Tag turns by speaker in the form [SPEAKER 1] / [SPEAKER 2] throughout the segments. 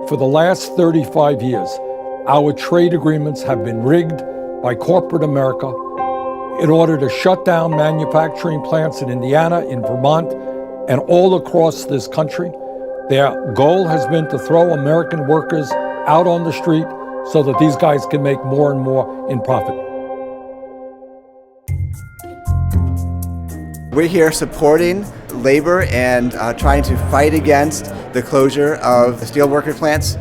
[SPEAKER 1] For the last 35 years, our trade agreements have been rigged by corporate America in order to shut down manufacturing plants in Indiana, in Vermont, and all across this country. Their goal has been to throw American workers out on the street so that these guys can make more and more in profit.
[SPEAKER 2] We're here supporting labor and trying to fight against the closure of the steelworker plants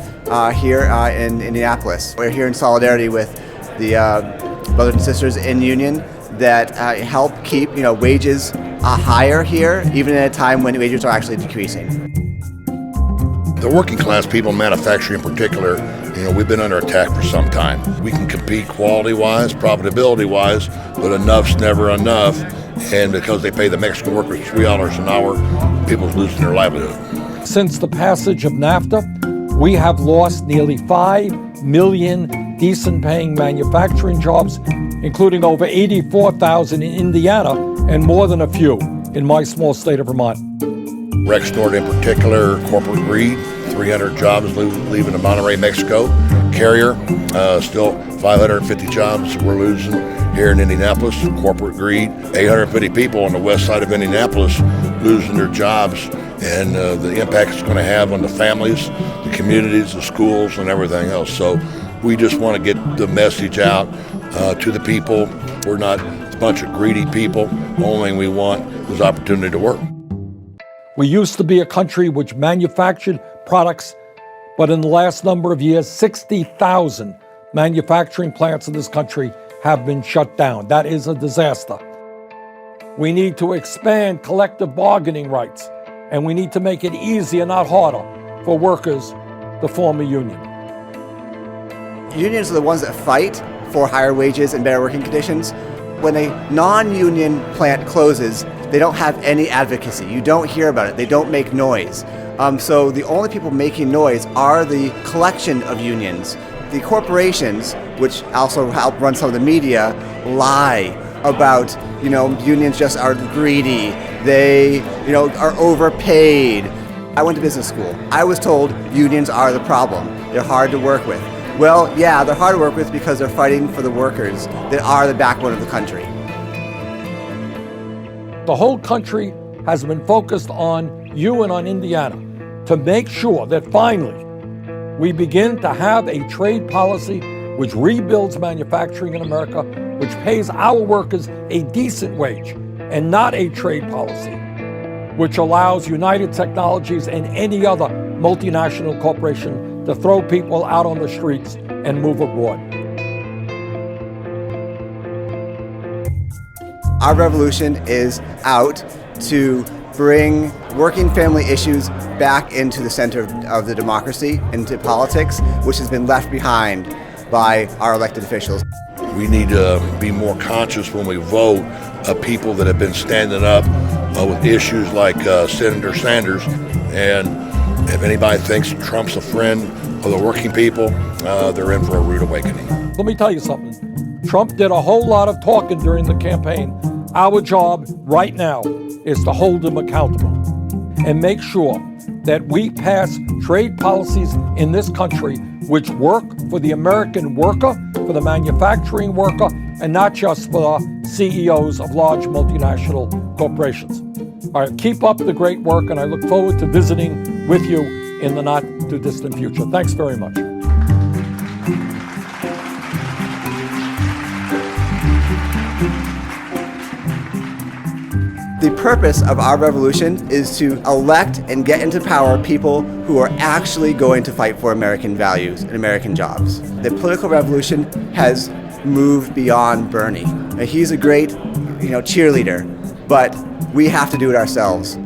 [SPEAKER 2] here in Indianapolis. We're here in solidarity with the brothers and sisters in union that help keep wages higher here, even at a time when wages are actually decreasing.
[SPEAKER 3] The working class people, manufacturing in particular, we've been under attack for some time. We can compete quality-wise, profitability-wise, but enough's never enough. And because they pay the Mexican workers $3 an hour, people's losing their livelihood.
[SPEAKER 1] Since the passage of NAFTA, we have lost nearly 5 million decent-paying manufacturing jobs, including over 84,000 in Indiana and more than a few in my small state of Vermont.
[SPEAKER 3] Rexnord in particular, corporate greed, 300 jobs leaving to Monterrey, Mexico. Carrier, still 550 jobs we're losing here in Indianapolis. Corporate greed, 850 people on the west side of Indianapolis losing their jobs, and the impact it's going to have on the families, the communities, the schools, and everything else. So we just want to get the message out to the people. We're not a bunch of greedy people. The only thing we want is opportunity to work.
[SPEAKER 1] We used to be a country which manufactured products, but in the last number of years, 60,000 manufacturing plants in this country have been shut down. That is a disaster. We need to expand collective bargaining rights, and we need to make it easier, not harder, for workers to form a union.
[SPEAKER 2] Unions are the ones that fight for higher wages and better working conditions. When a non-union plant closes, they don't have any advocacy. You don't hear about it. They don't make noise. So the only people making noise are the collection of unions. The corporations, which also help run some of the media, lie about, unions just are greedy. They, are overpaid. I went to business school. I was told unions are the problem. They're hard to work with. Well, yeah, they're hard to work with because they're fighting for the workers that are the backbone of the country.
[SPEAKER 1] The whole country has been focused on you and on Indiana to make sure that finally we begin to have a trade policy which rebuilds manufacturing in America, which pays our workers a decent wage, and not a trade policy which allows United Technologies and any other multinational corporation to throw people out on the streets and move abroad.
[SPEAKER 2] Our revolution is out to bring working family issues back into the center of the democracy, into politics, which has been left behind by our elected officials.
[SPEAKER 3] We need to be more conscious when we vote of people that have been standing up with issues like Senator Sanders. And if anybody thinks Trump's a friend of the working people, they're in for a rude awakening.
[SPEAKER 1] Let me tell you something. Trump did a whole lot of talking during the campaign. Our job right now is to hold him accountable and make sure that we pass trade policies in this country which work for the American worker, for the manufacturing worker, and not just for the CEOs of large multinational corporations. All right, keep up the great work, and I look forward to visiting with you in the not too distant future. Thanks very much.
[SPEAKER 2] The purpose of our revolution is to elect and get into power people who are actually going to fight for American values and American jobs. The political revolution has moved beyond Bernie. He's a great, cheerleader, but we have to do it ourselves.